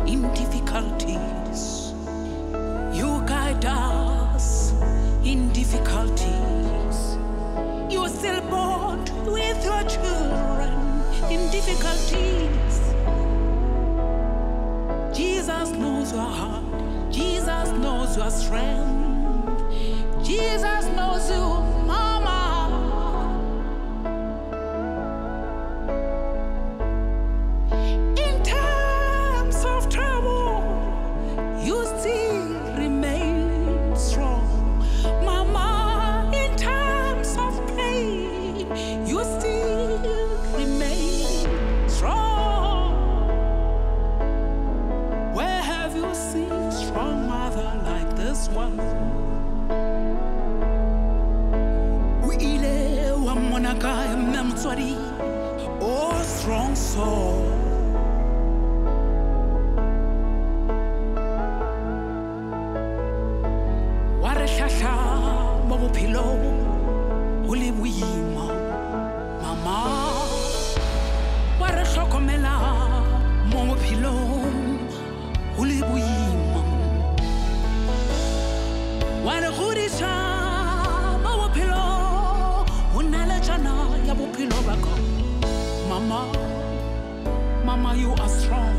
in difficulties. You guide us in difficulties. You still bond with your children in difficulties. Jesus knows your heart. Jesus knows your strength. Jesus knows you, Mama. In times of trouble, you still remain strong, Mama. In times of pain, you still remain strong. Where have you seen strong mother like this one? Oh, strong soul. Wareshasha bobophelo o le boima, Mama. Warehlokomela mo bophelong o le boima. Waregodisa mo bophelong o na le jana ya bophelo ba ka. Mama, Mama, you are strong.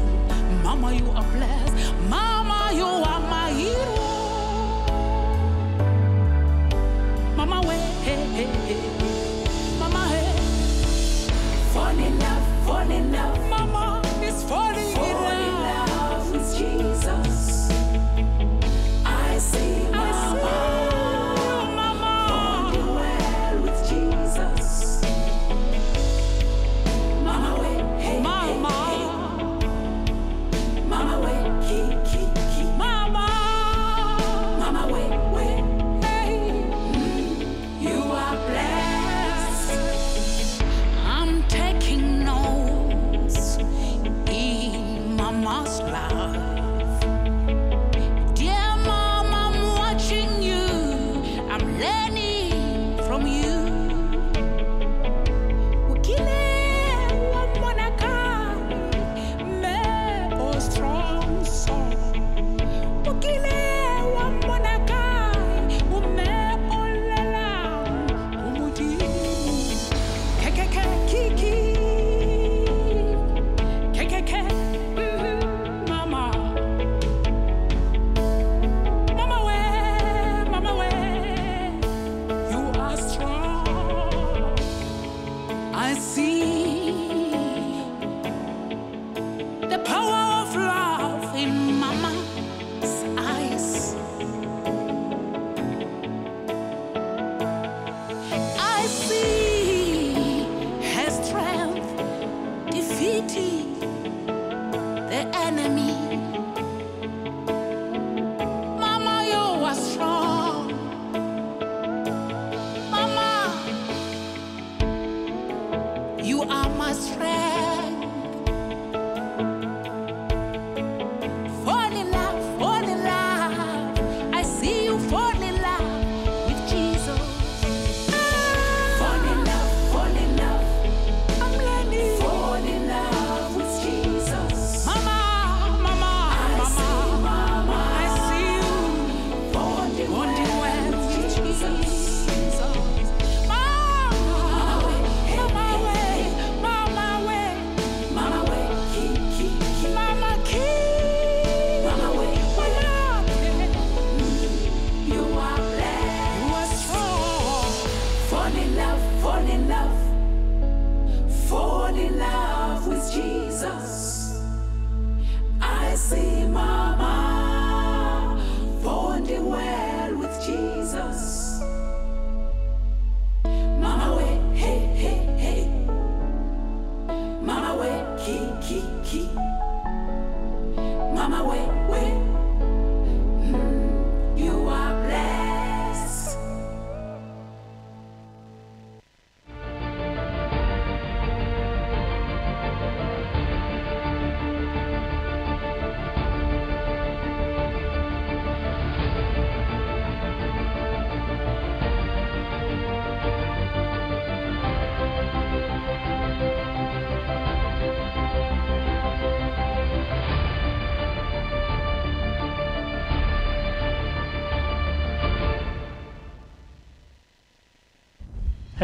Mama, you are blessed. Mama, you are my hero. Mama, hey, hey, hey. Mama, hey. Fall in love, fall in love. Mama is falling in love. Fall in love with Jesus. I see Mama. Falling well with Jesus. Mama, hey, Mama, hey, hey. Mama,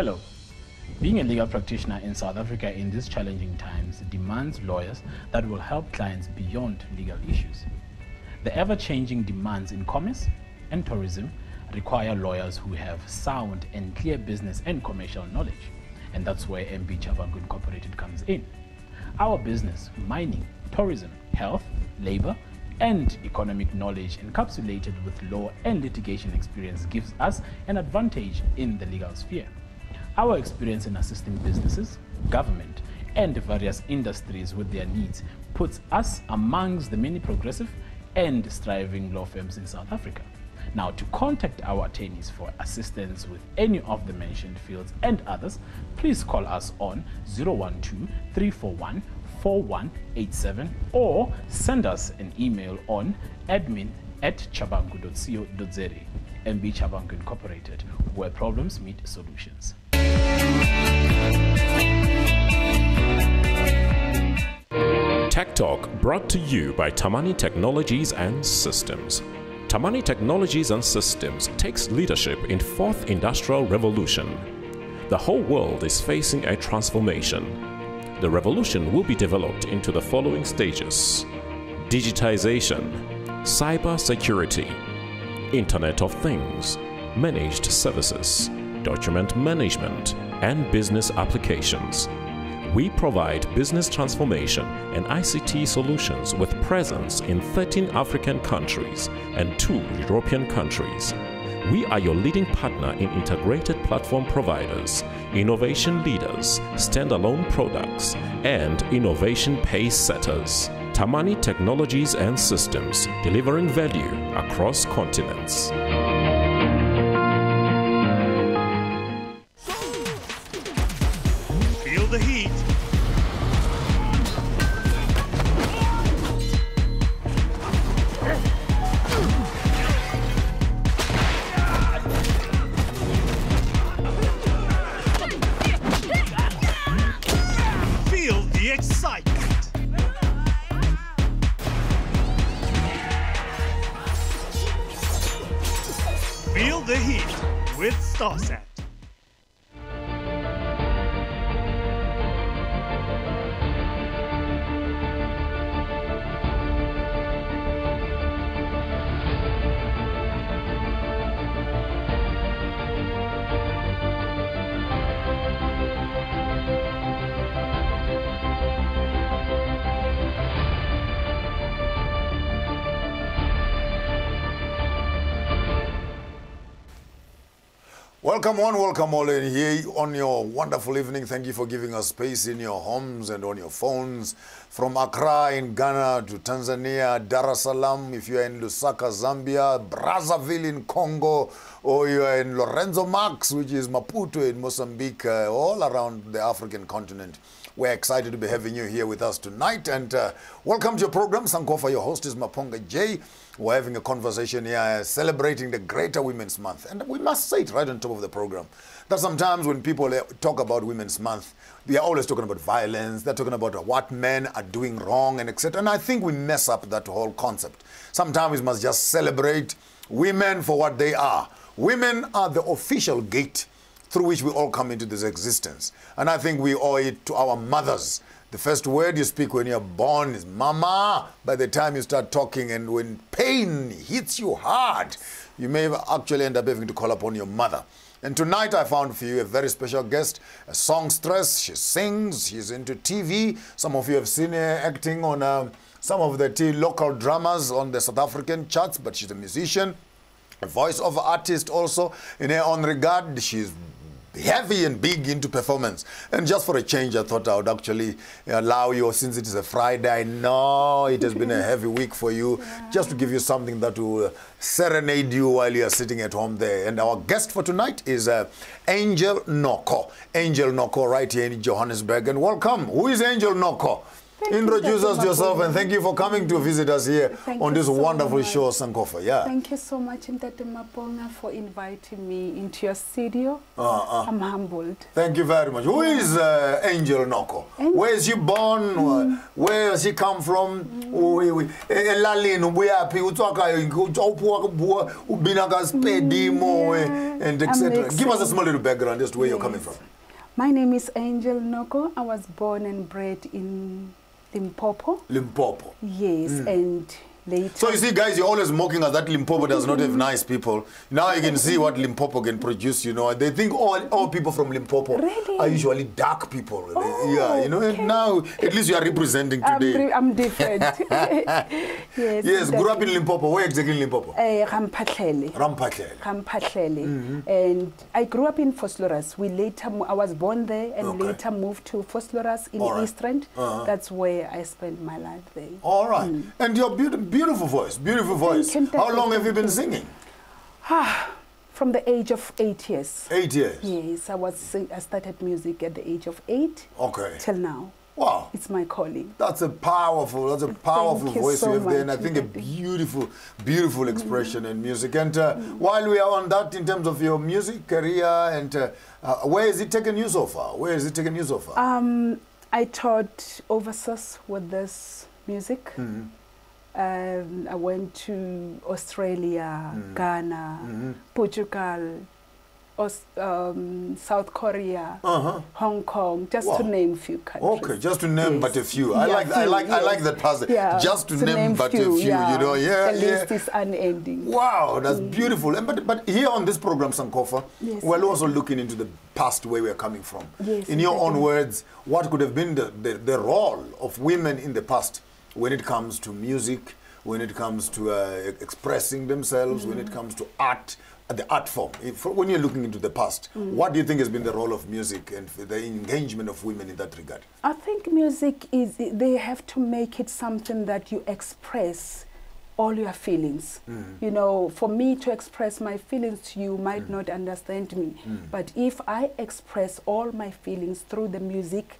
Hello. Being a legal practitioner in South Africa in these challenging times demands lawyers that will help clients beyond legal issues. The ever-changing demands in commerce and tourism require lawyers who have sound and clear business and commercial knowledge, and that's where MB Chabangu Incorporated comes in. Our business, mining, tourism, health, labor, and economic knowledge encapsulated with law and litigation experience gives us an advantage in the legal sphere. Our experience in assisting businesses, government, and various industries with their needs puts us amongst the many progressive and striving law firms in South Africa. Now, to contact our attorneys for assistance with any of the mentioned fields and others, please call us on 012-341-4187 or send us an email on admin@chabangu.co.za. MB Chabangu Incorporated, where problems meet solutions. Tech Talk brought to you by Tamani Technologies and Systems. Tamani Technologies and Systems takes leadership in fourth industrial revolution. The whole world is facing a transformation. The revolution will be developed into the following stages: digitization, cyber security, Internet of Things, managed services, document management, and business applications. We provide business transformation and ICT solutions with presence in 13 African countries and 2 European countries. We are your leading partner in integrated platform providers, innovation leaders, standalone products, and innovation pace setters. Tamani Technologies and Systems, delivering value across continents. Feel the heat. Feel the excitement. Feel the heat with StarSat. Welcome all in here on your wonderful evening. Thank you for giving us space in your homes and on your phones. From Accra in Ghana to Tanzania, Dar es Salaam, if you are in Lusaka, Zambia, Brazzaville in Congo, or you are in Lorenzo Max, which is Maputo in Mozambique, all around the African continent. We're excited to be having you here with us tonight. And welcome to your program. Sankofa, your host, is Maponga J. We're having a conversation here celebrating the Greater Women's Month. And we must say it right on top of the program, that sometimes when people talk about Women's Month, they are always talking about violence, they're talking about what men are doing wrong, and etc. And I think we mess up that whole concept. Sometimes we must just celebrate women for what they are. Women are the official gate through which we all come into this existence. And I think we owe it to our mothers. The first word you speak when you're born is mama. By the time you start talking and when pain hits you hard, you may actually end up having to call upon your mother. And tonight I found for you a very special guest, a songstress. She sings, she's into TV. Some of you have seen her acting on some of the local dramas on the South African charts, but she's a musician, a voiceover artist also. In her own regard, she's heavy and big into performance. And just for a change, I thought I would actually allow you, since it is a Friday, I know it has been a heavy week for you, just to give you something that will serenade you while you are sitting at home there. And our guest for tonight is Angel Noko. Angel Noko right here in Johannesburg. And welcome. Who is Angel Noko? Introduce us to yourself and thank you for coming to visit us here on this wonderful show, Sankofa. Yeah. Thank you so much, Ntate Maponga, for inviting me into your studio. I'm humbled. Thank you very much. Who is Angel Noko? Where is she born? Where does she come from? And etc. Give us a small little background as to where you're coming from. My name is Angel Noko. I was born and bred in Limpopo. Limpopo. Yes, and later. So you see, guys, you're always mocking us that Limpopo does not have nice people. Now you can see what Limpopo can produce, you know. They think all people from Limpopo are usually dark people. Yeah, you know, and now at least you are representing today. I'm different. Yes. Yes, grew up in Limpopo. Where exactly in Limpopo? Rampatlele. Rampatlele. And I grew up in Vosloorus. I was born there and later moved to Vosloorus in East. That's where I spent my life there. All right. And your beautiful voice, beautiful voice. How long have you been singing? From the age of 8 years. 8 years? Yes, I started music at the age of 8. Okay. Till now. Wow. It's my calling. That's a powerful voice you have there, and I think a beautiful expression in music. And while we are on that, in terms of your music career, and where has it taken you so far? Where has it taken you so far? I taught overseas with this music. I went to Australia, Ghana, Portugal, South Korea, Hong Kong, just to name a few countries. Okay, just to name but a few. I like that passage. Yeah, just to name but a few, you know. Yeah, the list is unending. Wow, that's beautiful. And but here on this program, Sankofa, we're also looking into the past, where we're coming from. Yes, in your own words, what could have been the role of women in the past when it comes to music, when it comes to expressing themselves, when it comes to art, the art form? When you're looking into the past, what do you think has been the role of music and the engagement of women in that regard? I think music they have to make it something that you express all your feelings. You know, for me to express my feelings, you might not understand me. But if I express all my feelings through the music,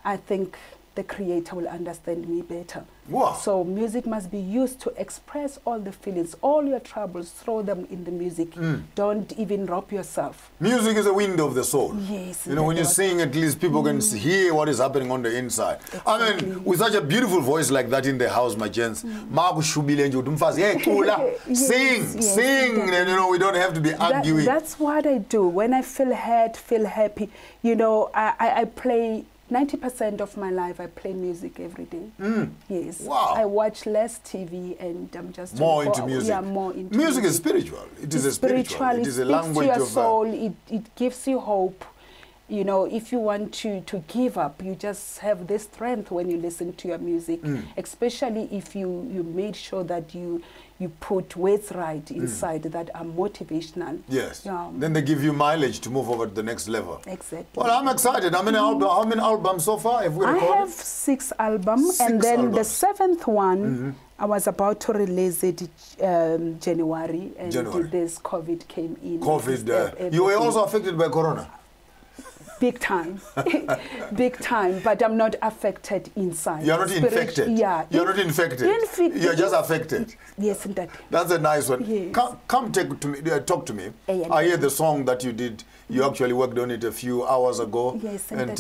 I think the creator will understand me better. Wow. So music must be used to express all the feelings, all your troubles, throw them in the music. Don't even rob yourself. Music is a window of the soul. Yes. You know, when you sing, at least people can hear what is happening on the inside. Exactly. I mean, with such a beautiful voice like that in the house, my gents, sing, and you know, we don't have to be arguing. That's what I do. When I feel hurt, feel happy, you know, I play 90% of my life. I play music every day. Yes. Wow. I watch less TV and I'm just more into music. Yeah, more into music. Is spiritual. It is a spiritual. It is a language to your of soul. It gives you hope. You know, if you want to give up, you just have this strength when you listen to your music, especially if you made sure that you put words right inside that are motivational. Yes. Then they give you mileage to move over to the next level. Exactly. Well, I'm excited. How many albums so far have we recorded? I have 6 albums, and then the 7th one, I was about to release it January, and this COVID came in. COVID. You were also affected by Corona? Big time. Big time, but I'm not affected inside. You're not infected? Yeah. You're not infected? You're just affected? Yes, that. That's a nice one. Yes. Come talk to me. I hear the song that you did. You actually worked on it a few hours ago. Yes, and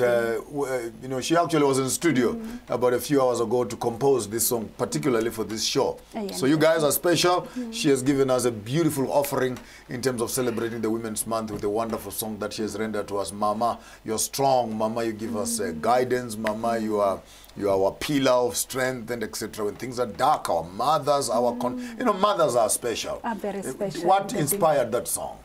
you know, she actually was in the studio about a few hours ago to compose this song, particularly for this show. So you guys are special. She has given us a beautiful offering in terms of celebrating the Women's Month with a wonderful song that she has rendered to us. Mama, you're strong. Mama, you give us guidance. Mama, you are our pillar of strength, and etc. When things are dark, our mothers, you know, mothers are special. Are very special. What inspired that song?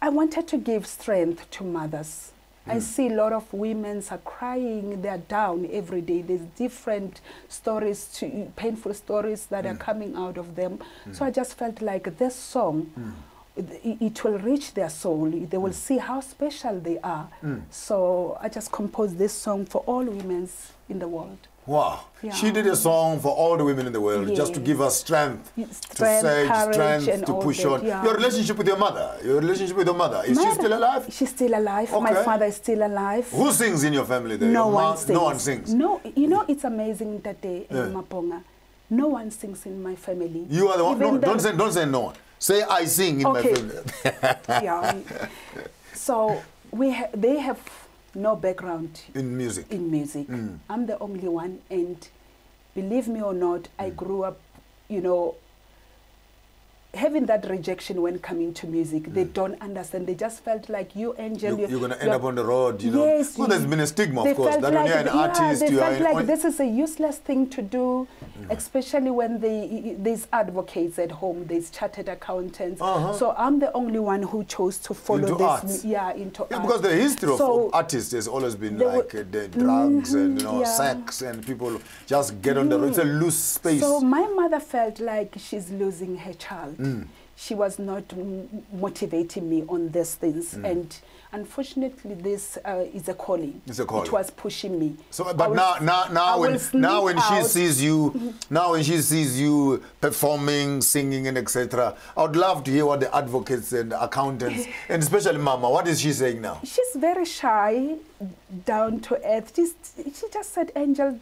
I wanted to give strength to mothers. I see a lot of women are crying, they're down every day. There's different stories, painful stories that are coming out of them. So I just felt like this song, it will reach their soul. They will see how special they are. So I just composed this song for all women in the world. Wow. Yeah. She did a song for all the women in the world, just to give us strength to say, strength to push on. Yeah. Your relationship with your mother, is she still alive? She's still alive. Okay. My father is still alive. Who sings in your family then? No one sings. No one sings? No, you know, it's amazing that day in Maponga. No one sings in my family. You are the one. No, don't say no one. Say I sing in my family. Yeah. So they have no background in music. I'm the only one, and believe me or not, I grew up, you know, having that rejection when coming to music. They don't understand. They just felt like you, Angel, you're going to end up on the road, you know. Yes. Well, there's been a stigma, of course, that when you're an artist, they you felt are like this is a useless thing to do, especially when there's advocates at home, there's chartered accountants. So I'm the only one who chose to follow into this. Arts. Yeah, into yeah, arts. because the history of artists has always been like the drugs and, you know, sex, and people just get on the road. It's a loose space. So my mother felt like she's losing her child. She was not motivating me on these things, and unfortunately, this is a calling. It's a calling. It was pushing me. So, but now when she sees you, performing, singing, and etc., I would love to hear what the advocates and accountants, and especially Mama, what is she saying now? She's very shy, down to earth. She just said, Angel,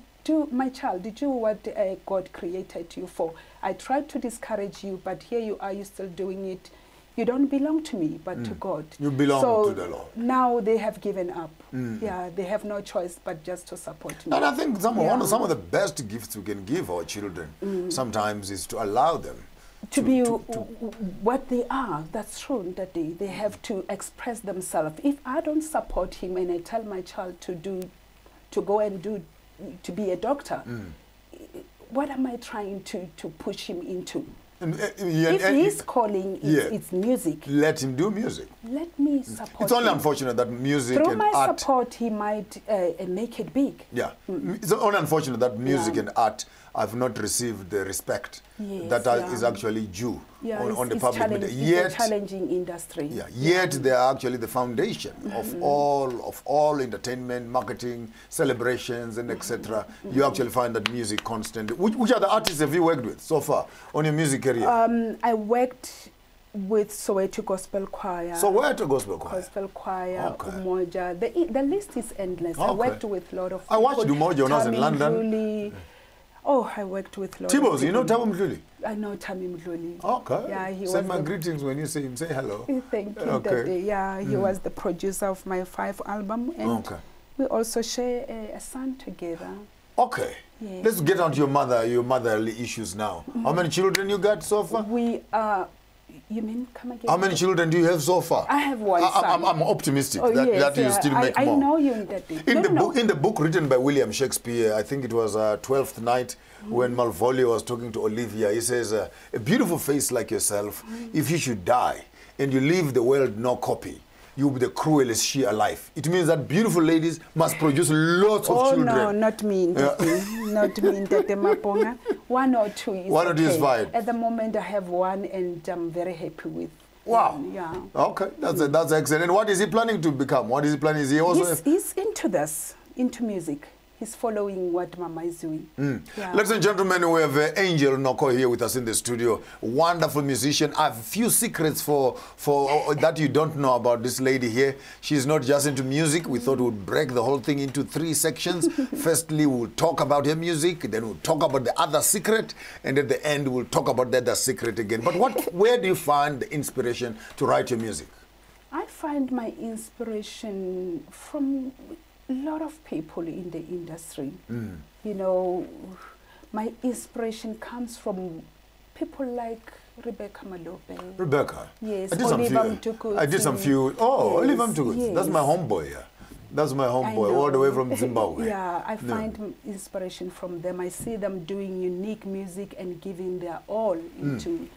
my child, did you what God created you for? I tried to discourage you, but here you are, you're still doing it. You don't belong to me, but to God. You belong to the Lord. Now they have given up. Yeah, they have no choice but just to support me. And I think some of the best gifts we can give our children sometimes is to allow them to be what they are. That's true, that they have to express themselves. If I don't support him and I tell my child to be a doctor, what am I trying to push him into? If his calling is music, let him do music. Let me support him. It's only unfortunate that music through and my art... support, he might make it big. Yeah. It's only unfortunate that music and art have not received the respect that is actually due on the public media. Yet, it's a challenging industry. Yeah. Yet they are actually the foundation of all entertainment, marketing, celebrations, and etc. You actually find that music constantly. Which other artists have you worked with so far on your music career? I worked with Soweto Gospel Choir. Soweto Gospel Choir. Gospel Choir, Umoja. The list is endless. I worked with a lot of people. I watched Umoja when I was in London. Oh, I worked with Lord. Tibos, you know Tammy Mdluli? I know Tammy Mdluli. Okay. Yeah, he Send my greetings when you see him. Say hello. Thank you. Okay. Yeah, he was the producer of my 5th album, and we also share a son together. Okay. Yeah. Let's get on to your motherly issues now. How many children you got so far? We are. You mean come again? How many children do you have so far? I have one son. I'm optimistic that you still make more. I know you in that day. In the book written by William Shakespeare, I think it was Twelfth Night, when Malvolio was talking to Olivia, he says, a beautiful face like yourself, if you should die and you leave the world no copy, you'll be the cruelest she alive. It means that beautiful ladies must produce lots of children. Oh, no, not me. Not me. Maponga. 1 or 2 is One or two is fine. At the moment, I have one, and I'm very happy with. Wow. Yeah. Okay, that's excellent. And what is he planning to become? What is he planning? Is he also? He's into this, into music. He's following what Mama is doing. Yeah. Ladies and gentlemen, we have Angel Noko here with us in the studio. Wonderful musician. I have a few secrets for that you don't know about this lady here. She's not just into music. We thought we'd break the whole thing into 3 sections. Firstly, we'll talk about her music. Then we'll talk about the other secret. And at the end, we'll talk about the other secret again. But where do you find the inspiration to write your music? I find my inspiration from a lot of people in the industry. You know, my inspiration comes from people like Rebecca Malope. Rebecca? Yes. I did some few. Oh, yes, Oliver Mtukudzi. Yes. That's my homeboy, yeah. That's my homeboy, all the way from Zimbabwe. Yeah, I find inspiration from them. I see them doing unique music and giving their all into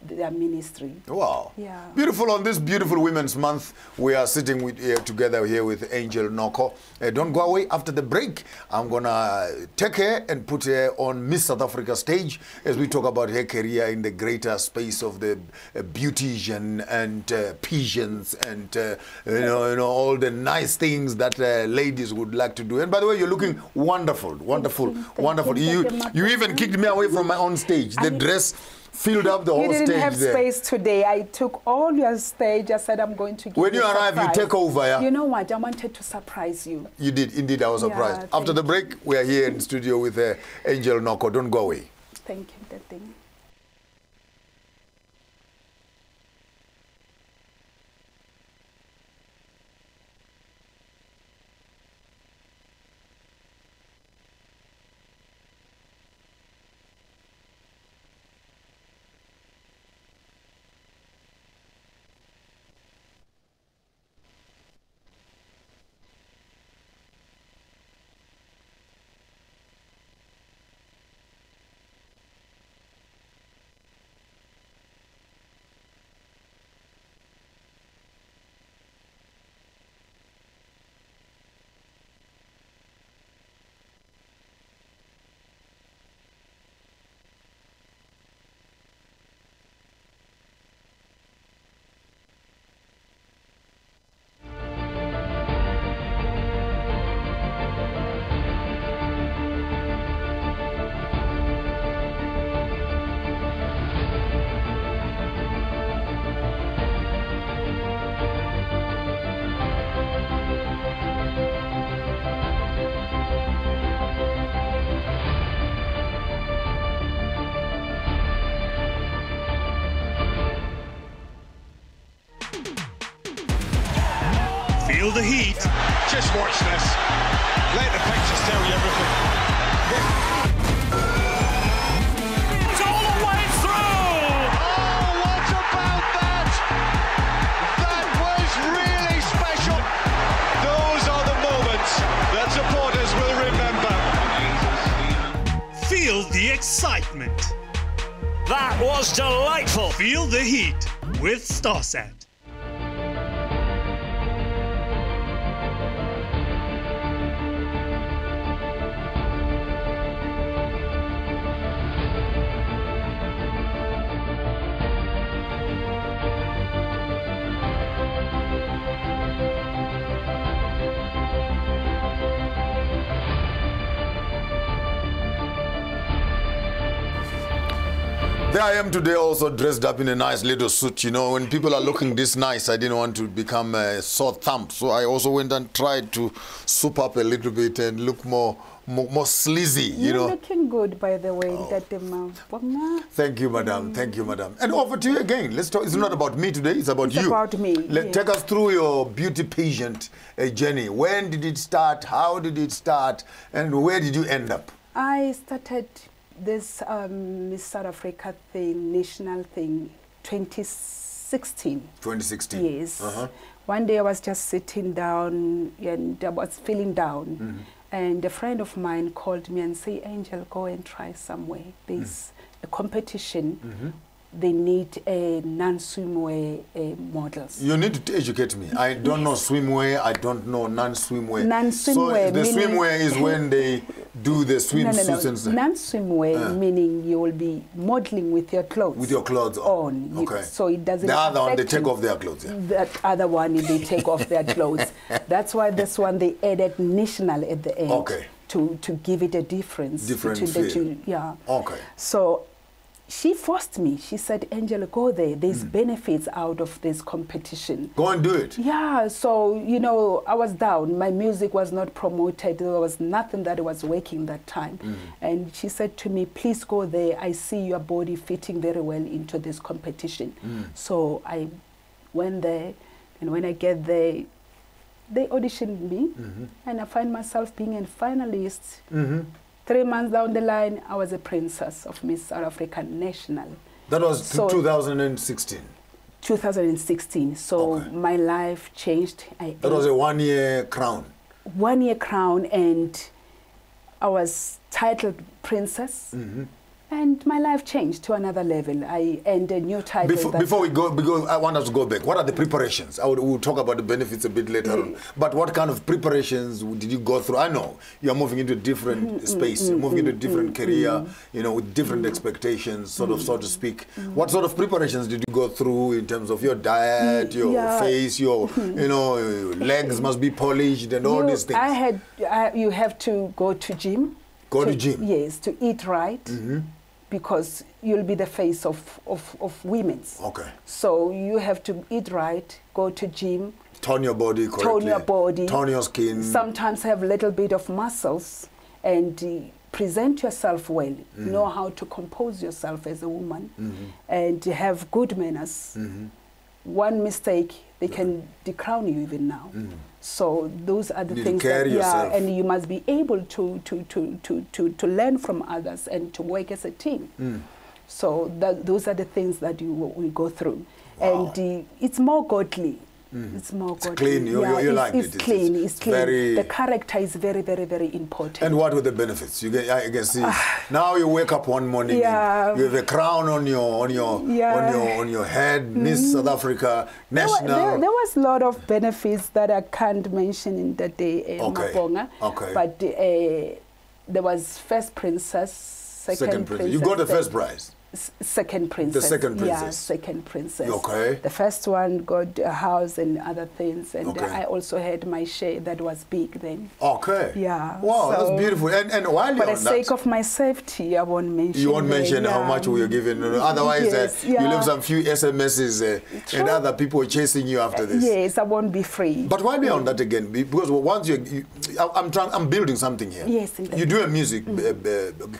their ministry. Wow. Yeah. Beautiful. On this beautiful Women's Month, we are sitting together here with Angel Noko. Don't go away. After the break, I'm going to take her and put her on Miss South Africa stage as we talk about her career in the greater space of the beautician and pigeons and, you know, all the nice things that ladies would like to do. And by the way, you're looking wonderful, wonderful, wonderful. You even kicked me away from my own stage. The dress filled up the whole stage. You didn't have there. space today. I took all your stage. I said I'm going to give When you you arrive, you take over, yeah? You know what? I wanted to surprise you. You did. Indeed, I was surprised. After the break, we are here in the studio with Angel Noko. Don't go away. Thank you, Daddy. Feel the heat. Just watch this. Let the pictures tell you everything. It's all the way through. Oh, what about that? That was really special. Those are the moments that supporters will remember. Feel the excitement. That was delightful. Feel the heat with StarSat. There I am today, also dressed up in a nice little suit. You know, when people are looking this nice, I didn't want to become a sore thumb. So I also went and tried to soup up a little bit and look more sleazy, you know. You're looking good, by the way. Thank you, madam. Thank you, madam. And over to you again. Let's talk. It's not about me today. It's about you. It's about me. Take us through your beauty pageant journey. When did it start? How did it start? And where did you end up? I started this Miss South Africa thing, national thing, 2016. 2016. Yes. One day I was just sitting down and I was feeling down. And a friend of mine called me and said, Angel, go and try somewhere. There's a competition. They need non-swimwear models. You need to educate me. I don't know swimwear. I don't know non-swimwear. Non-swimwear. So the swimwear is when they do the swimsuits and stuff. Non-swimwear meaning you will be modeling with your clothes. With your clothes on. Okay. So it doesn't. The other one, they take off their clothes. Yeah. That other one, they take off their clothes. That's why this one they added national at the end. Okay. To give it a difference. Different feel. Yeah. Okay. So she forced me. She said, Angela, go there. There's benefits out of this competition. Go and do it. Yeah. So, you know, I was down. My music was not promoted. There was nothing that was working that time. And she said to me, please go there. I see your body fitting very well into this competition. So I went there. And when I get there, they auditioned me. And I find myself being a finalist. 3 months down the line, I was a princess of Miss South Africa National. That was 2016? 2016. So my life changed. That was a one-year crown? 1 year crown, and I was titled princess. And my life changed to another level. I earned a new title. Before we go, because I want us to go back. What are the preparations? We'll talk about the benefits a bit later on. But what kind of preparations did you go through? I know you're moving into a different space, moving into a different career, you know, with different expectations, so to speak. What sort of preparations did you go through in terms of your diet, your face, your, you know, legs must be polished and all these things? You have to go to gym. Go to gym? Yes, to eat right. Because you'll be the face of women's. Okay. So you have to eat right, go to gym. Tone your body correctly. Tone your body. Tone your skin. Sometimes have a little bit of muscles and present yourself well. Know how to compose yourself as a woman and have good manners. One mistake, they can decrown you even now. So those are the things that, and you must be able to learn from others and to work as a team. So those are the things that you will go through. Wow. And it's more godly. It's more godly. Clean. You like it. It's clean. It's clean. The character is very, very, very important. And what were the benefits? You can see. Now you wake up one morning. And you have a crown on your head. Miss South Africa National. There was a lot of benefits that I can't mention in the day. Okay. But there was first princess, second princess. You got the first prize. Second princess. The second princess. Yeah, second princess. Okay. The first one got a house and other things, and I also had my share that was big then. Okay. Yeah. Wow, so, that's beautiful. And while you're for the sake of my safety, I won't mention. You won't mention how much we are given. Otherwise, you leave some few SMSs and other people chasing you after this. Yes, I won't be free. But while we're on that again, because once I'm building something here. Yes. You do a music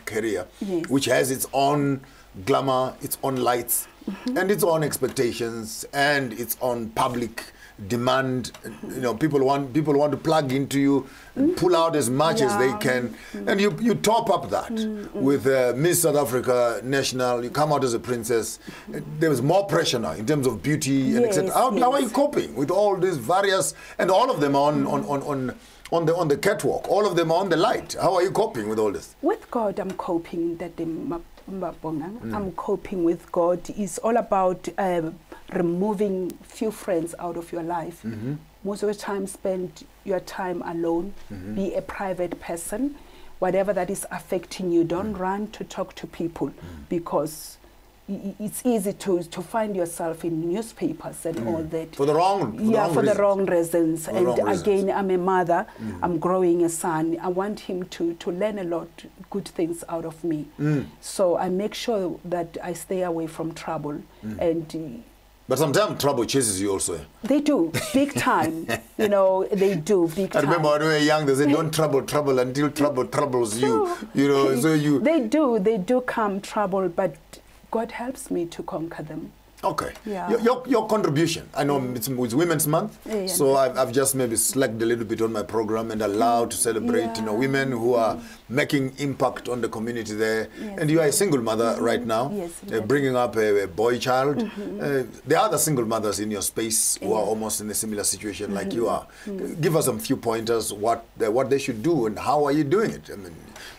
career, which has its own glamour, its own lights, and its own expectations, and its own public demand. You know, people want to plug into you, and pull out as much as they can, and you top up that with Miss South Africa National. You come out as a princess. There is more pressure now in terms of beauty and etc. How are you coping with all these various, and all of them on the catwalk, all of them on the light? How are you coping with all this? With God, I'm coping. I'm coping with God. It's all about removing few friends out of your life. Most of the time, spend your time alone. Be a private person. Whatever that is affecting you, don't run to talk to people, because it's easy to find yourself in newspapers and all that. For the wrong reasons. Again, I'm a mother. I'm growing a son. I want him to learn a lot good things out of me. So I make sure that I stay away from trouble. But sometimes trouble chases you also. They do, big time. You know, they do, big time. I remember when we were young, they said, don't trouble until trouble troubles you. You know, so you... They do come trouble, but God helps me to conquer them. Okay. Yeah. Your contribution. I know it's Women's Month, so I've just maybe slacked a little bit on my program and allowed to celebrate, women who are making impact on the community there. And you are a single mother right now, bringing up a boy child. There are other single mothers in your space who are almost in a similar situation like you are. Give us some few pointers what they should do and how are you doing it? I mean,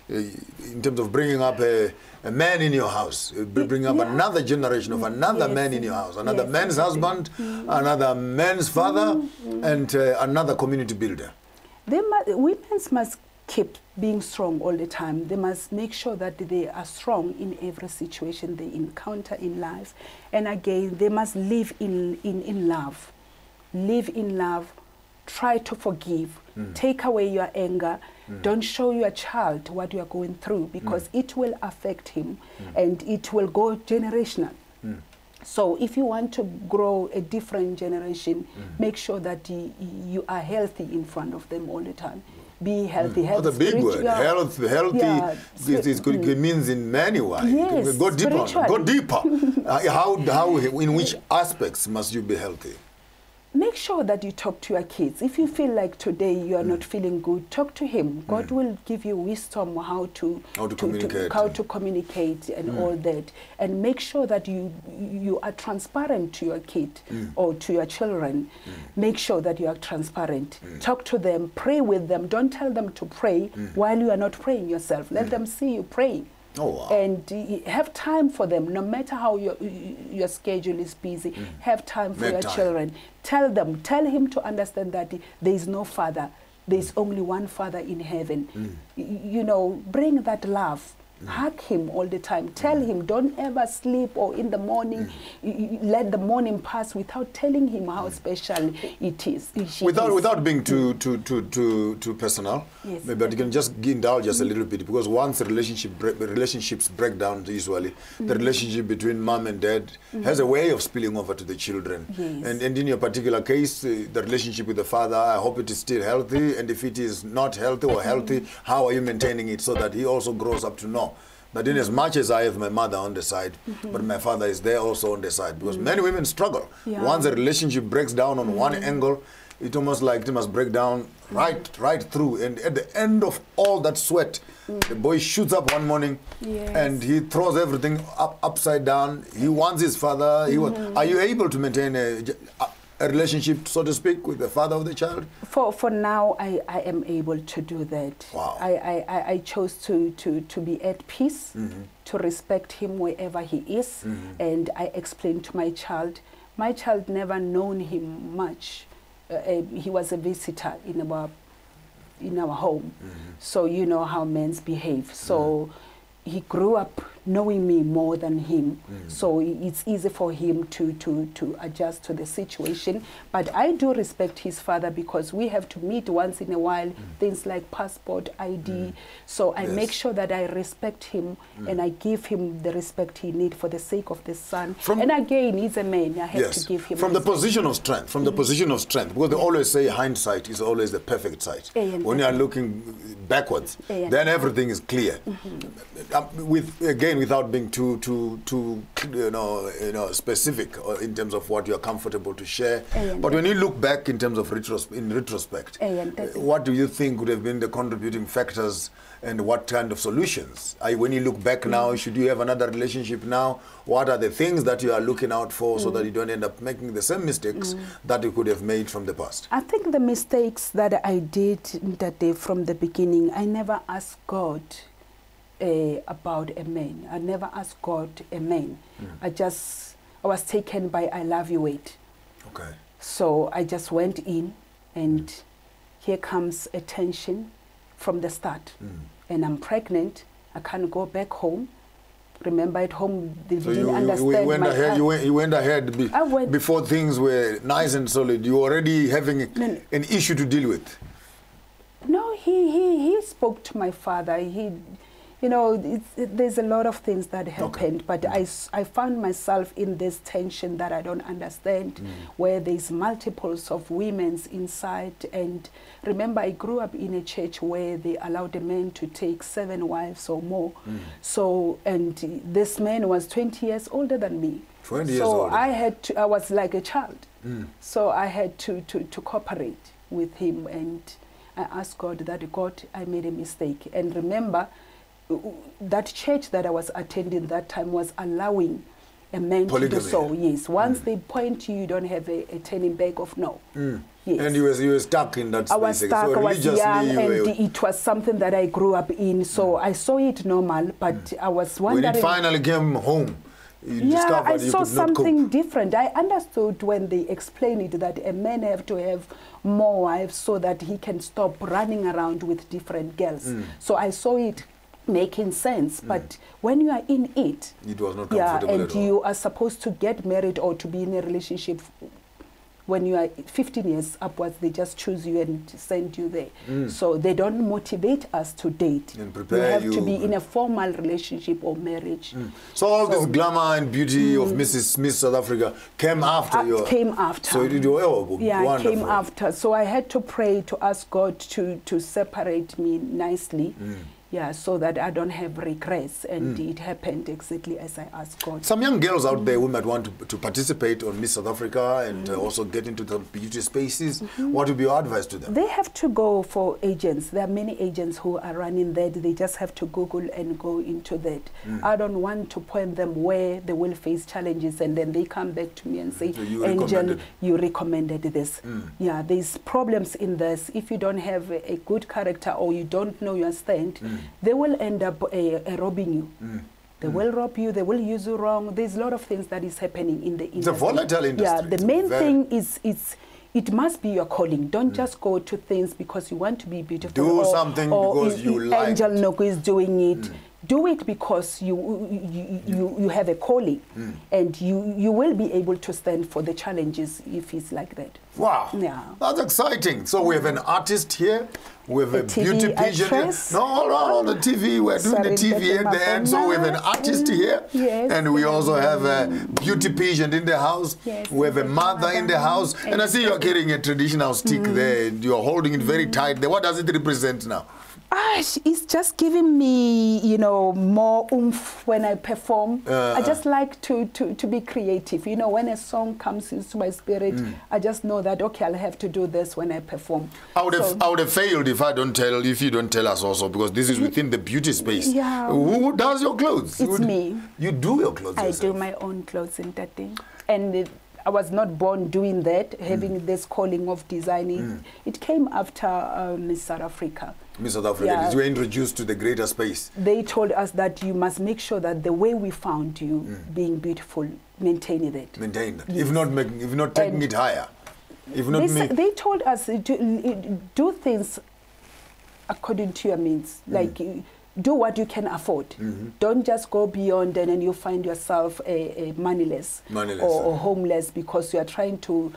in terms of bringing up a man in your house, bring up another generation of another man in your house, another man's husband, another man's father, and another community builder. Women must keep being strong all the time. They must make sure that they are strong in every situation they encounter in life. And again, they must live in love. Live in love. Try to forgive. Take away your anger. Don't show your child what you are going through, because it will affect him and it will go generational. So if you want to grow a different generation, make sure that you are healthy in front of them all the time. Be healthy. That's a big word. Healthy. It means in many ways. Yes, go deeper. Go deeper. In which aspects must you be healthy? Make sure that you talk to your kids. If you feel like today you are not feeling good, talk to him. God will give you wisdom how to communicate and all that. And make sure that you are transparent to your kid or to your children. Make sure that you are transparent. Talk to them, pray with them. Don't tell them to pray while you are not praying yourself. Let them see you praying. Oh, wow. And have time for them, no matter how your schedule is busy. Have time for your children. Tell him to understand that there is no father. There is only one Father in heaven. You know, bring that love. Hug him all the time. Tell him, don't ever sleep or in the morning, let the morning pass without telling him how special it is. Without being too personal, yes, but you can just indulge us a little bit, because once relationships break down usually, the relationship between mom and dad has a way of spilling over to the children. Yes. And in your particular case, the relationship with the father, I hope it is still healthy, and if it is not healthy or healthy, how are you maintaining it so that he also grows up to know? But in as much as I have my mother on the side, but my father is there also on the side, because many women struggle. Yeah. Once a relationship breaks down on one angle, it's almost like it must break down right through. And at the end of all that sweat, the boy shoots up one morning, and he throws everything upside down. He wants his father. Are you able to maintain a relationship, so to speak, with the father of the child? For now, I am able to do that. Wow. I chose to be at peace, to respect him wherever he is, and I explained to my child never known him much. He was a visitor in our home, so you know how men behave. So he grew up knowing me more than him, so it's easy for him to adjust to the situation. But I do respect his father, because we have to meet once in a while, things like passport, ID. So I make sure that I respect him, and I give him the respect he needs for the sake of the son. And again, he's a man. I have to give him from the position of strength. From the position of strength, because they always say hindsight is always the perfect sight. When you are looking backwards, then everything is clear. Without being too specific in terms of what you are comfortable to share, but when you look back in terms of retrospect, what do you think would have been the contributing factors, and what kind of solutions? When you look back now, should you have another relationship now? What are the things that you are looking out for so that you don't end up making the same mistakes that you could have made from the past? I think the mistakes that I did that day from the beginning, I never asked God about a man. I never asked God a man. I was taken by I love you wait. Okay. So I just went in, and here comes a tension from the start. And I'm pregnant. I can't go back home. Remember, at home they didn't understand went my ahead. You went ahead before things were nice and solid. You were already having an issue to deal with. No, he spoke to my father. You know, there's a lot of things that happened, but I found myself in this tension that I don't understand, where there's multiples of women's inside. And remember, I grew up in a church where they allowed a man to take 7 wives or more. So, and this man was 20 years older than me. 20 years older. So I was like a child. So I had to cooperate with him, and I asked God that, God, I made a mistake. And remember, that church that I was attending that time was allowing a man to do so. Yes, once they point you, you don't have a turning back of no. Yes. And you were stuck in that space. I was stuck, so I was young, and it was something that I grew up in, so I saw it normal, but I was wondering... When it finally came home, you I discovered you saw could not something cope. different. I understood when they explained it that a man have to have more wives so that he can stop running around with different girls. So I saw it making sense, but when you are in it, was not comfortable and at all. you are supposed to get married or to be in a relationship when you are 15 years upwards, they just choose you and send you there. So they don't motivate us to date. And prepare you have to be in a formal relationship or marriage. So all this glamour and beauty of Miss South Africa came after your... Came after. So it did wonderful. It came after. So I had to pray to ask God to separate me nicely. So that I don't have regrets, and it happened exactly as I asked God. Some young girls out there who might want to participate on Miss South Africa and also get into the beauty spaces, what would be your advice to them? They have to go for agents. There are many agents who are running that. They just have to Google and go into that. I don't want to point them where they will face challenges and then they come back to me and say, so you Angel, you recommended this. There's problems in this. If you don't have a good character or you don't know your stand, they will end up robbing you. They will rob you, they will use you wrong. There's a lot of things that is happening in the industry. It's a volatile industry. Yeah, the main thing is it must be your calling. Don't just go to things because you want to be beautiful. Do something because you like Angel Noko is doing it. Do it because you have a calling, and you will be able to stand for the challenges if it's like that. Wow, yeah, that's exciting. So we have an artist here, we have a beauty pageant. Actress. No, on the TV, we're doing the TV at the end. So we have an artist here, and we also have a beauty pageant in the house. We have a mother in the house, and I see you're carrying a traditional stick there. You're holding it very tight there. What does it represent now? It's just giving me, you know, more oomph when I perform. I just like to be creative. You know, when a song comes into my spirit, I just know that, okay, I'll have to do this when I perform. I would have failed if you don't tell us also, because this is within the beauty space. Yeah. Who does your clothes? It's me. You do your clothes yourself? I do my own clothes in that thing. And I was not born doing that, having this calling of designing. It came after Miss South Africa. Miss South Africa, you were introduced to the greater space. They told us that you must make sure that the way we found you being beautiful, maintain that. Maintain that. Yes. If not taking it higher. If not they told us to do things according to your means. Like, do what you can afford. Don't just go beyond and then you find yourself moneyless or homeless because you are trying to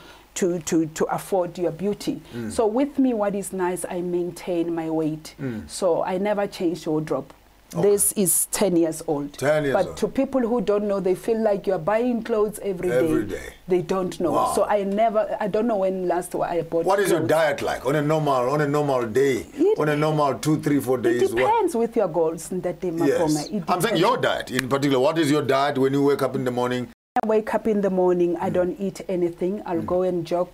afford your beauty. So with me, what is nice, I maintain my weight. So I never change wardrobe. This is 10 years old. 10 years but old. To people who don't know, they feel like you're buying clothes every day. They don't know. Wow. So I don't know when last I bought What is clothes. your diet like on a normal day? On a normal 2, 3, 4 days? It depends with your goals in that day, Yes. I'm saying your diet in particular. What is your diet when you wake up in the morning? I wake up in the morning, I don't eat anything. I'll go and jog.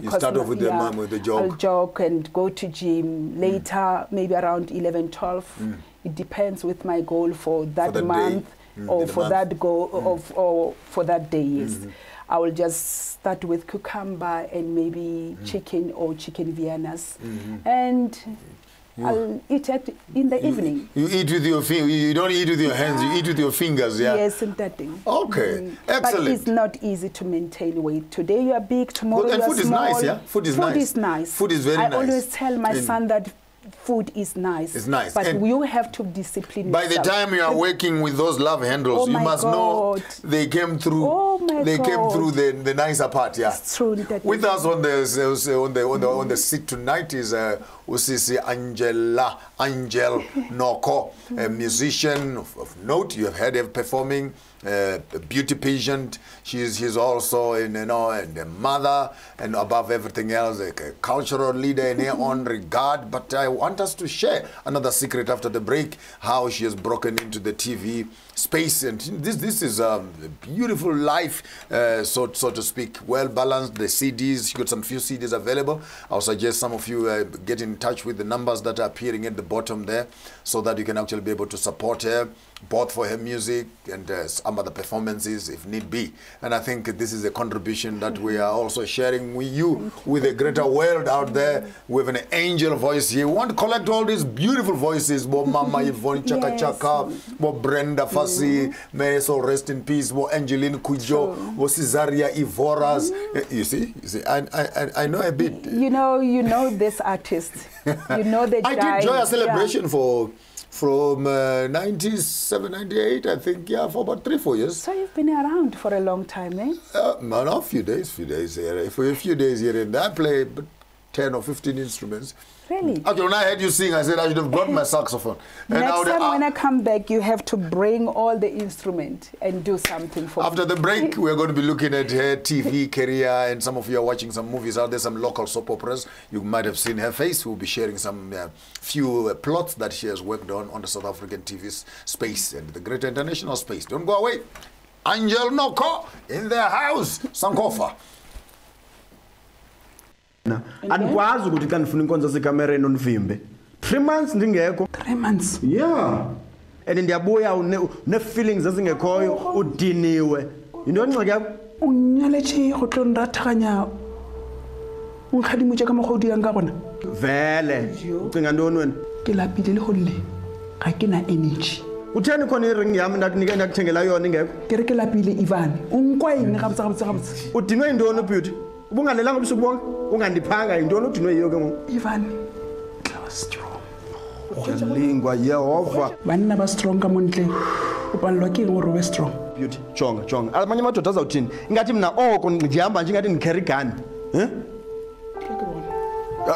You start off with the jog. I'll jog and go to gym. Later, maybe around 11, 12. It depends with my goal for that month or for that goal or for that day, yes. I will just start with cucumber and maybe chicken or chicken Viennas. And I'll eat it in the evening. You eat with your fingers. You don't eat with your hands. You eat with your fingers, yeah? Yes, and that thing. Okay, excellent. But it's not easy to maintain weight. Today you are big, tomorrow you are small. And food is nice, yeah? Food is nice. Food is very nice. I always tell my son that food is nice. It's nice. But you have to discipline yourself. By the time you are working with those love handles, you must know they came through. Came through the nicer part, yeah. It's true. With us on the seat tonight is Usisi Angel Noko, a musician of note. You have heard her performing. A beauty pageant. She's also and a mother, and above everything else, a cultural leader in her own regard. But I want us to share another secret after the break, how she has broken into the TV space, and this is a beautiful life, so to speak, well balanced. The CDs, she got some few CDs available. I'll suggest some of you get in touch with the numbers that are appearing at the bottom there, so that you can actually be able to support her, both for her music and some other performances if need be. And I think this is a contribution that we are also sharing with you, with the greater world out there. We have an angel voice here. We want to collect all these beautiful voices. Bo Mama Yvonne Chaka Chaka, Bo Brenda Fassi, may so rest in peace, Bo Angeline Kujo, Bo Cesaria Ivoras. You see, I know a bit. You know this artist. You know the I did Joy a celebration from 97, 98, I think, for about 3-4 years. So you've been around for a long time, eh? No, a few days here. For a few days here and there, I play 10 or 15 instruments. Really? Okay, when I heard you sing, I said I should have brought my saxophone. Next time when I come back, you have to bring all the instrument and do something for me. After the break, we're going to be looking at her TV career, and some of you are watching some movies out there, some local soap operas. You might have seen her face. We'll be sharing some few plots that she has worked on the South African TV space and the greater international space. Don't go away. Angel Noko in the house. Sankofa. Andikwazi ukuthi xa ndifuna inkonzo sekamereni onivimbe 3 months ndingekho 3 months yeah and ndiyabuya une-feelings ezingekhoyo udiniwe yinto ngxaki yakho unyaletshe go tlo nrathaganya unkgadimotse ka mokgwa o dirang ka gona vele ucinga ntoni wena ke lapile le go lle ga ke na energy utheni khona iring yami ndakuthengela yona ingekho ke re ke lapile Ivan unkwa eng gabotse udinwe yintoni ubeauty ubungalelanga ubusuku bonke ungandiphanga yintoni udinwe yiyo ke ngoku Ivan tla strong lingwa Yehova banna ba strong ka montle upalelwa ke eng gore ube strong beauty jonga amanye amadoda azawuthini ingathi mna oko ndihamba nje ingathi ndicarry gun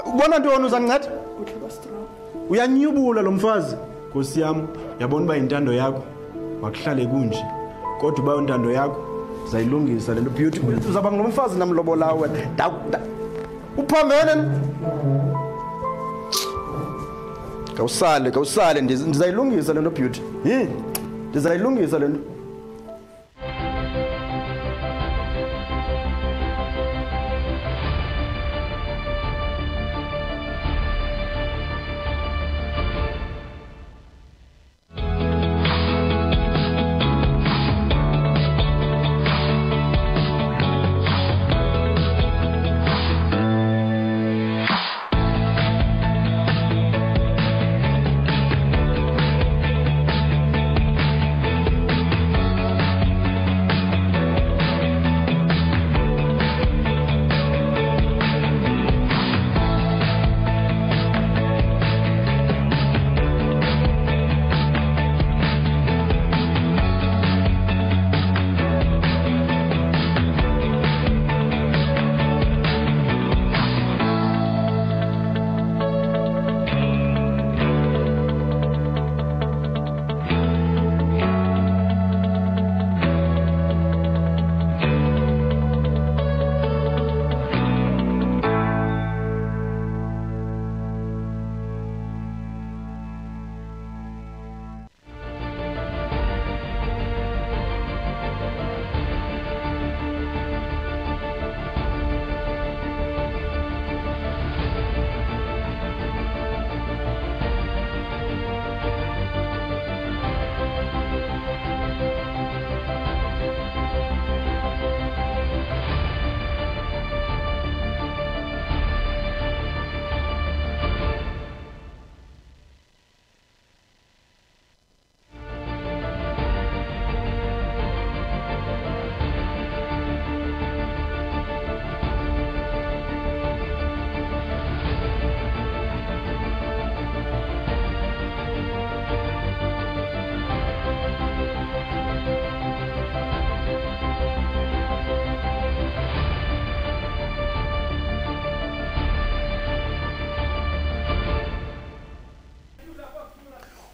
ubona ntoni uzandinceda uyanyubula lo mfazi nkosi yam yabona uba intando yakho makuhlale kunje kodwa uba intando yakho uzayilungisa le nto beauty uzawuba ngulo mfazi namlobolawe uphambene kawusale ndizayilungisa le nto beauty ndizayilungisa le nto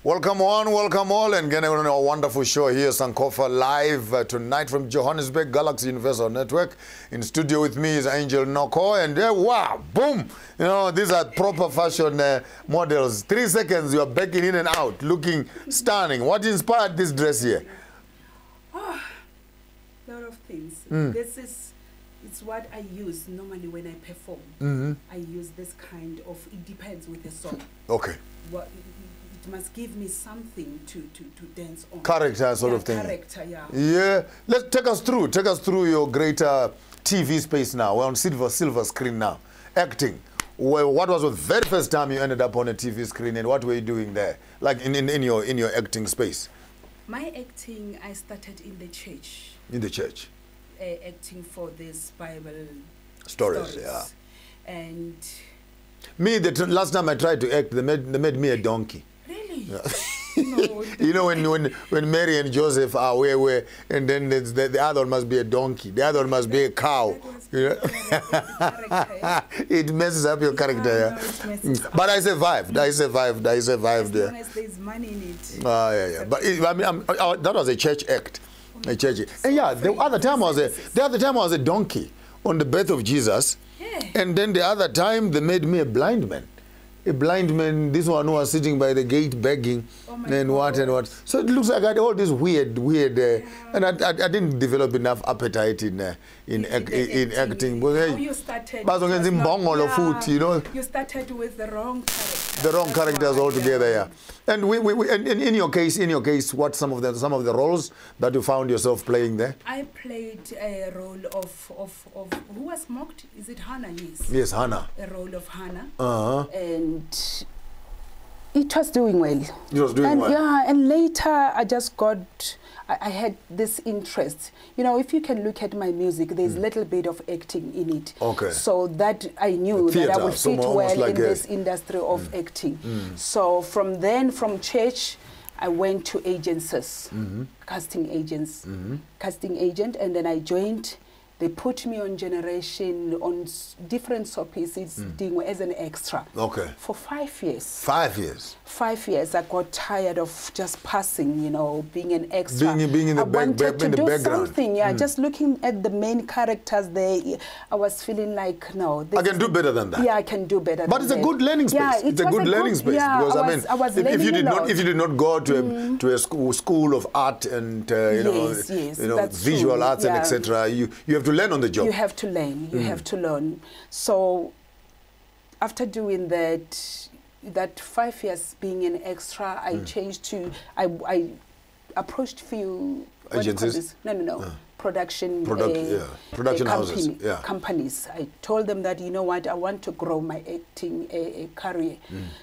Welcome all, and again on our wonderful show here, Sankofa, live tonight from Johannesburg, Galaxy Universal Network. In studio with me is Angel Noko, and wow, boom! You know, these are proper fashion models. 3 seconds, you are backing in and out, looking stunning. What inspired this dress here? Oh, a lot of things. It's what I use normally when I perform. I use this kind of, it depends with the song. Okay. It must give me something to dance on. Character sort of thing. Character, yeah. Yeah. Let's take us through your greater TV space now. We're on silver screen now. Acting. Well, what was the very first time you ended up on a TV screen, and what were you doing there? Like in your acting space? My acting, I started in the church. In the church. Acting for this Bible stories. Yeah. And me, the last time I tried to act, they made me a donkey. Really? Yeah. No. You know, when Mary and Joseph are where, and then the other one must be a donkey, the other one must be a cow. You know? It messes up your character, yeah. But I survived. I survived. As long as there's money in it. Yeah. But that was a church act. A church. And yeah, the other time I was a donkey on the birth of Jesus. Yeah. And then the other time they made me a blind man. A blind man, this one who was sitting by the gate begging, and what. So it looks like I had all this weird, and I didn't develop enough appetite in acting. How you started? You know. You started with the wrong character. The wrong characters altogether, yeah. And and in your case, what some of the roles that you found yourself playing there? I played a role of who was mocked? Is it Hannah? Yes. Yes, Hannah. A role of Hannah. Uh-huh. And It was doing well. It was doing well. Yeah, and later I just got, I had this interest. You know, if you can look at my music, there's a little bit of acting in it. Okay. So that I knew Theater, that I would fit well like in this industry of acting. So from then, from church, I went to agencies, casting agents, casting agent, and then I joined. They put me on Generation, on different soap pieces, as an extra. Okay. For 5 years. 5 years. 5 years. I got tired of just passing, you know, being an extra. Being in the I wanted to do background. something, yeah. Just looking at the main characters there, I was feeling like, no. I can do better than that. Yeah, I can do better. But it's a good learning space. Yeah, it's a good learning space, yeah, because I was if you did learning not go to a school of art and visual arts and etc., you have to learn on the job. You have to learn. You have to learn. So after doing that 5 years being an extra, I changed to I approached few agencies. No. Production houses, companies. I told them that, you know what, I want to grow my acting career.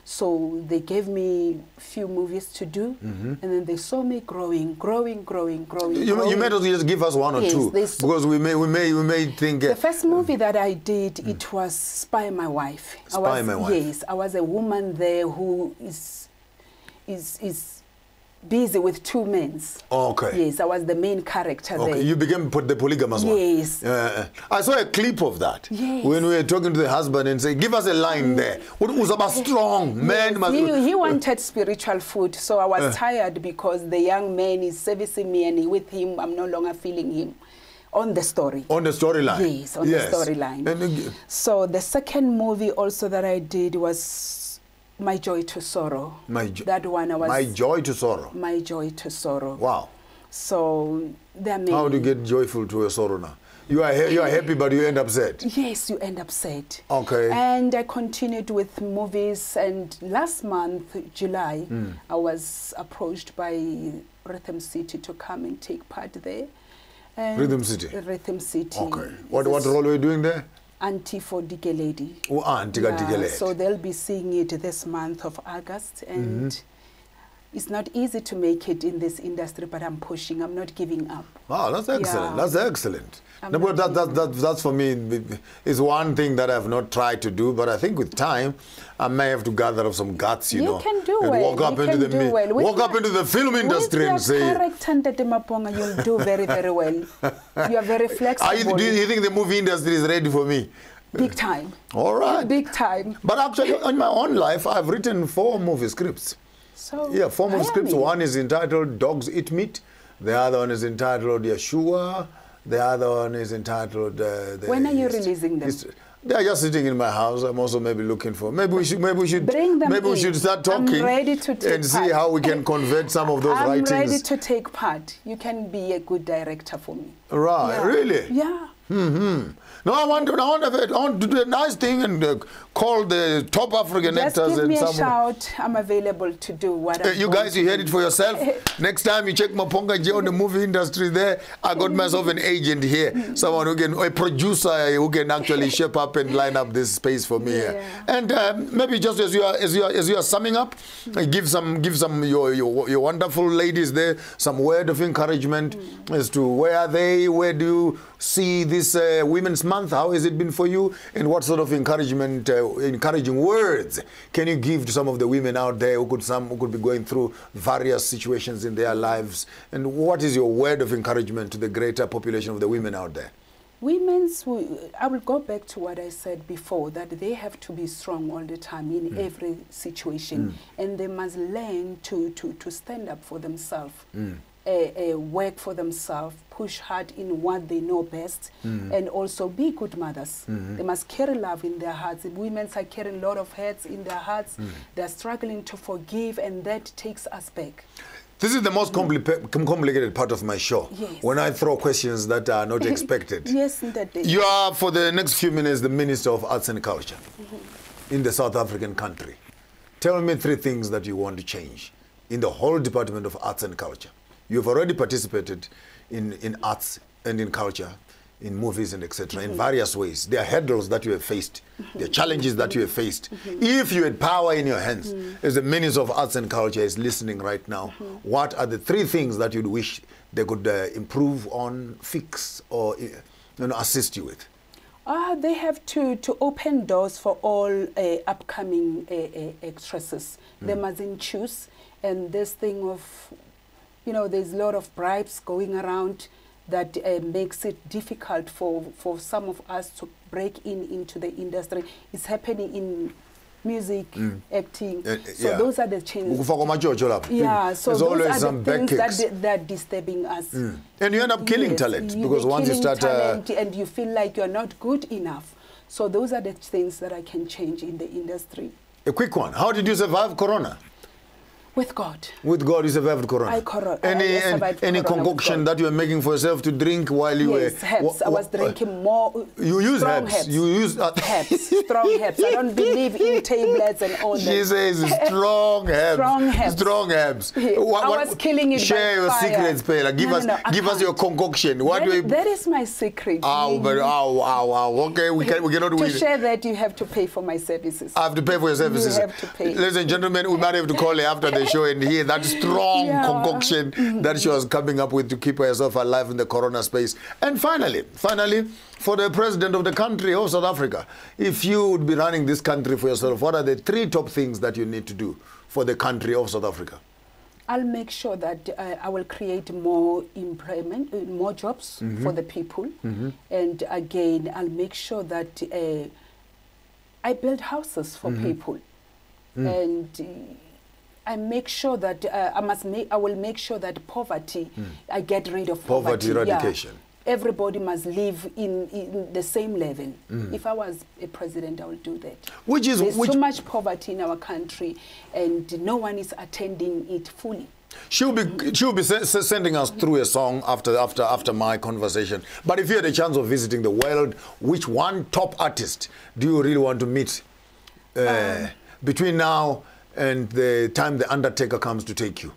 So they gave me a few movies to do, and then they saw me growing. You may just give us one or two, because we may think. The first movie that I did, it was Spy My Wife. Spy My Wife. Yes, I was a woman there who is busy with two men. Okay. Yes, I was the main character there. You became the polygamous one. Yes. I saw a clip of that. Yes. When we were talking to the husband and say, give us a line there. What was about strong man? He wanted spiritual food, so I was tired because the young man is servicing me, and with him, I'm no longer feeling him. On the story. On the storyline. Yes, on the storyline. So the second movie also that I did was My Joy to Sorrow. That one I was... My Joy to Sorrow. My Joy to Sorrow. Wow. So there are many... How do you get joyful to a sorrow now? You are happy, but you end up sad. Yes, you end up sad. Okay. And I continued with movies, and last month, July, I was approached by Rhythm City to come and take part there. And Rhythm City? Rhythm City. Okay. What role were you doing there? Auntie for Dike Lady. Oh, Auntie for Dike Lady. So they'll be seeing it this month of August, and it's not easy to make it in this industry, but I'm pushing. I'm not giving up. Wow, that's excellent. Yeah. That's excellent. No, but that's for me, is one thing that I've not tried to do, but I think with time, I may have to gather up some guts, you know. You can do and well. Walk up into the film industry and say... With your character, Maponga, you'll do very, very well. You are very flexible. Do you think the movie industry is ready for me? Big time. All right. Big time. But actually, in my own life, I've written 4 movie scripts. So, yeah, 4 movie scripts. One is entitled Dogs Eat Meat. The other one is entitled Yeshua. The other one is entitled... when are you releasing them? They are just sitting in my house. I'm also maybe looking for... Maybe we should bring them we should start talking. I'm ready to take and see how we can convert some of those writings. I'm ready to take part. You can be a good director for me. Right, yeah. Really? Yeah. No, I want to do a nice thing and call the top African actors. Just give me a shout. I'm available to do what you guys, you heard it for yourself. Next time you check Maponga J on the movie industry there, I got myself an agent here. Someone who can, a producer who can actually shape up and line up this space for me here. And maybe just as you are summing up, give some your wonderful ladies there some word of encouragement as to where do you see this Women's Month? How has it been for you? And what sort of encouraging words can you give to some of the women out there who could be going through various situations in their lives? And what is your word of encouragement to the greater population of the women out there? I will go back to what I said before, that they have to be strong all the time in every situation, and they must learn to stand up for themselves. Work for themselves, push hard in what they know best, and also be good mothers. They must carry love in their hearts. The women are carrying a lot of hurts in their hearts. They're struggling to forgive, and that takes us back. This is the most complicated part of my show. Yes. When I throw questions that are not expected. Yes, that is. You are, for the next few minutes, the Minister of Arts and Culture in the South African country. Tell me 3 things that you want to change in the whole Department of Arts and Culture. You've already participated in arts and in culture in movies and etc. in various ways. There are hurdles that you have faced. There are challenges that you have faced. If you had power in your hands, as the Minister of Arts and Culture is listening right now, what are the 3 things that you'd wish they could improve on, fix, or assist you with? They have to open doors for all upcoming actresses. They mustn't choose. And this thing of, there's a lot of bribes going around that makes it difficult for some of us to break into the industry. It's happening in music, acting. So those are the changes. Yeah, so there's those always are the things that are disturbing us. And you end up killing talent, because once you start... talent and you feel like you're not good enough. So those are the things that I can change in the industry. A quick one. How did you survive Corona? With God. With God, you survived Corona. I survived any Corona concoction that you were making for yourself to drink while you were... Yes, herbs. I was drinking more... You use strong herbs. You use... herbs. Strong herbs. I don't believe in tablets and all that. She says strong herbs. Strong herbs. Strong herbs. I was killing it Share your fire. secrets, Pela. Give us your concoction. That is my secret. Okay, we cannot win. To share that, you have to pay for my services. I have to pay for your services. You have to pay. Ladies and gentlemen, we might have to call her after the show and hear that strong concoction that she was coming up with to keep herself alive in the Corona space. And finally, for the president of the country of South Africa, if you would be running this country for yourself, what are the 3 top things that you need to do for the country of South Africa? I'll make sure that I will create more employment, more jobs for the people. And again, I'll make sure that I build houses for people. And I make sure that I will make sure that poverty, I get rid of poverty. Eradication. Yeah. Everybody must live in the same level. If I was a president, I would do that. There's too much poverty in our country, and no one is attending it fully. She'll be sending us through a song after my conversation. But if you had a chance of visiting the world, which one top artist do you really want to meet between now and the time the Undertaker comes to take you?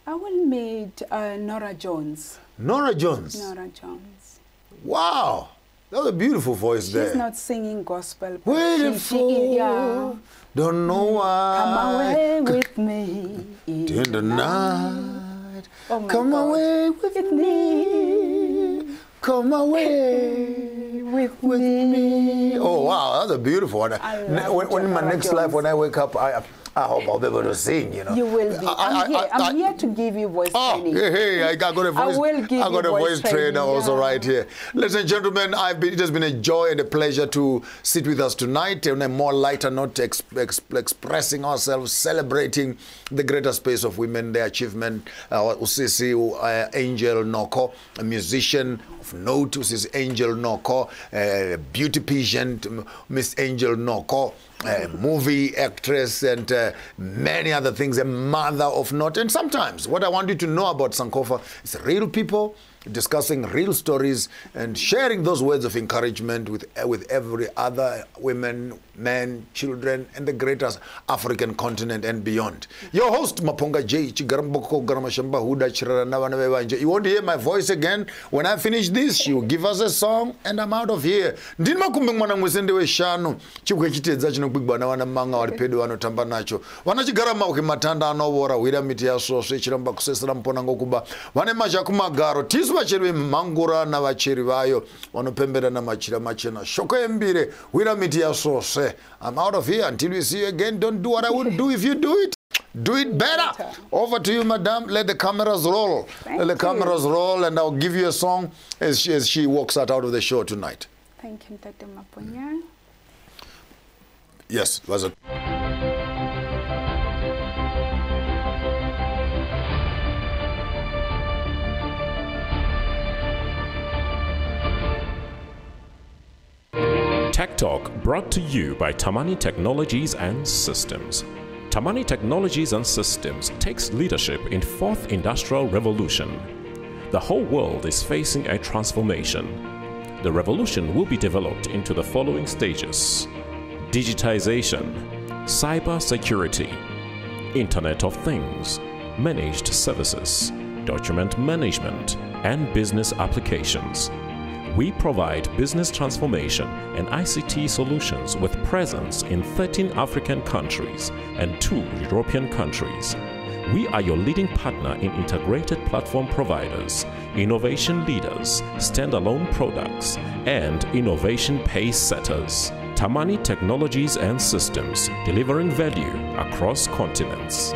I will meet Nora Jones. Nora Jones? Nora Jones. Wow. That's a beautiful voice there. She's not singing gospel. Beautiful. Don't know why. Come away with me in the night. Oh my Come God. away with me. Come away with me. Oh, wow. That's a beautiful one. When in my next life, when I wake up, I hope I'll be able to sing, You will be. I'm here to give you voice training. I got a voice. I will give I got you a voice trainer also right here. Ladies and gentlemen, it has been a joy and a pleasure to sit with us tonight on a more lighter note, expressing ourselves, celebrating the greater space of women, their achievement. Usisi Angel Noko, a musician of note, Usisi Angel Noko, beauty pageant, Miss Angel Noko, movie actress, and many other things, a mother of note. And sometimes what I want you to know about Sankofa is real people discussing real stories and sharing those words of encouragement with every other women, men, children, and the greater African continent and beyond. Your host, Maponga J. You won't hear my voice again. When I finish this, she will give us a song, and I'm out of here. Vacheri mangura na vacheri vayo vanopembera na machira machena shoko embire wira miti ya sose. I'm out of here until we see you again. Don't do what I wouldn't do if you do it. Do it better. Over to you, madam. Let the cameras roll. Let the cameras roll, and I'll give you a song as she walks out of the show tonight. Thank you, Tate Maponya. Yes, was it? Tech Talk brought to you by Tamani Technologies and Systems. Tamani Technologies and Systems takes leadership in 4th Industrial Revolution. The whole world is facing a transformation. The revolution will be developed into the following stages: digitization, cyber security, Internet of Things, managed services, document management, and business applications. We provide business transformation and ICT solutions with presence in 13 African countries and 2 European countries. We are your leading partner in integrated platform providers, innovation leaders, standalone products, and innovation pace setters. Tamani Technologies and Systems, delivering value across continents.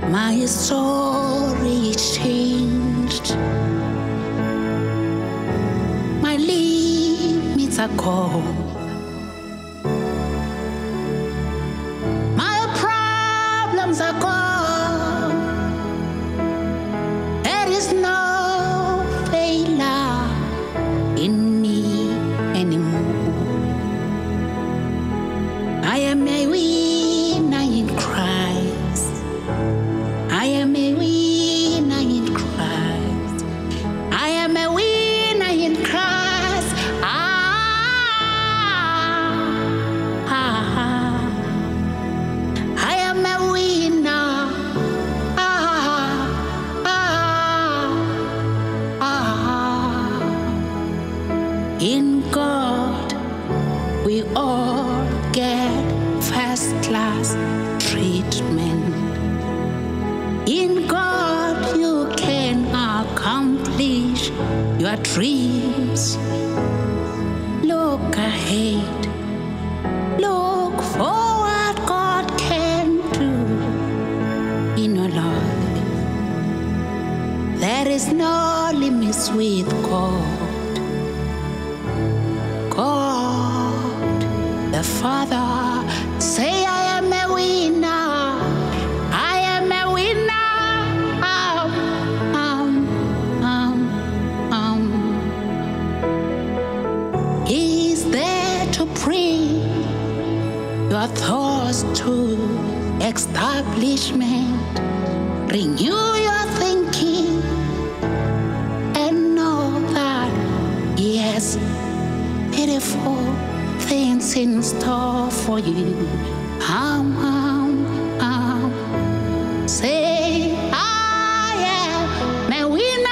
My story changed. My limits are gone. My problems are gone. There is no failure in me anymore. I am a winner in Christ. I am a winner in Christ. I am a winner in Christ. I am a winner. In God, we all get first-class treatment. In God, you can accomplish your dreams. Look ahead. Look for what God can do in your life. There is no limits with God. God, the Father, say, I am a winner. I am a winner. He's there to bring your thoughts to establishment. Renew your thinking and know that, yes, beautiful things in store for you. Say, I am a winner.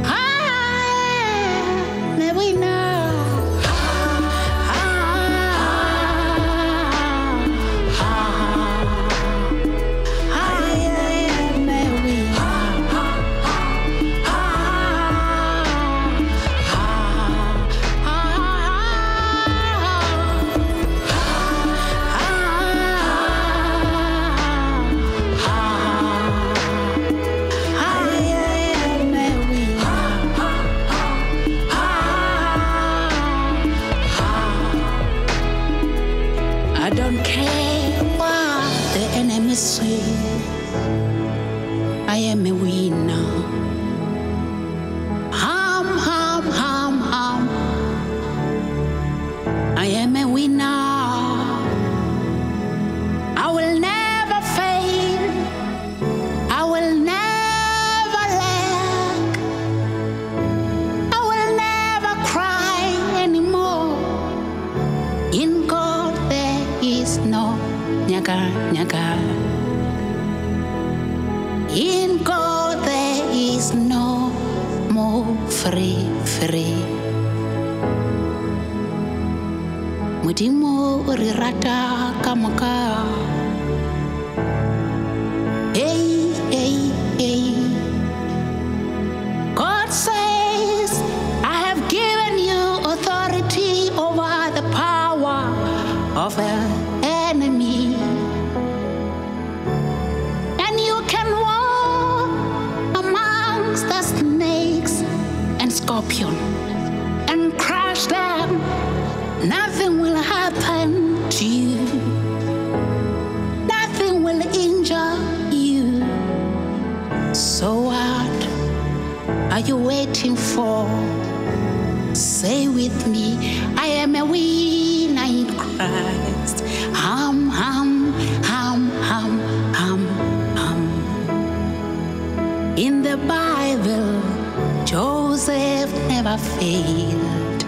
I am a winner. I free, free. Modimo o re rata ka moka. Hey, hey, hey. God says, I have given you authority over the power of the enemy. And you can walk amongst the snakes and scorpion and crush them. Nothing will happen to you. Nothing will injure you. So what are you waiting for? Say with me, I am a winner in Christ. Hum, hum, hum, hum, hum, hum. In the Bible, Joseph never failed.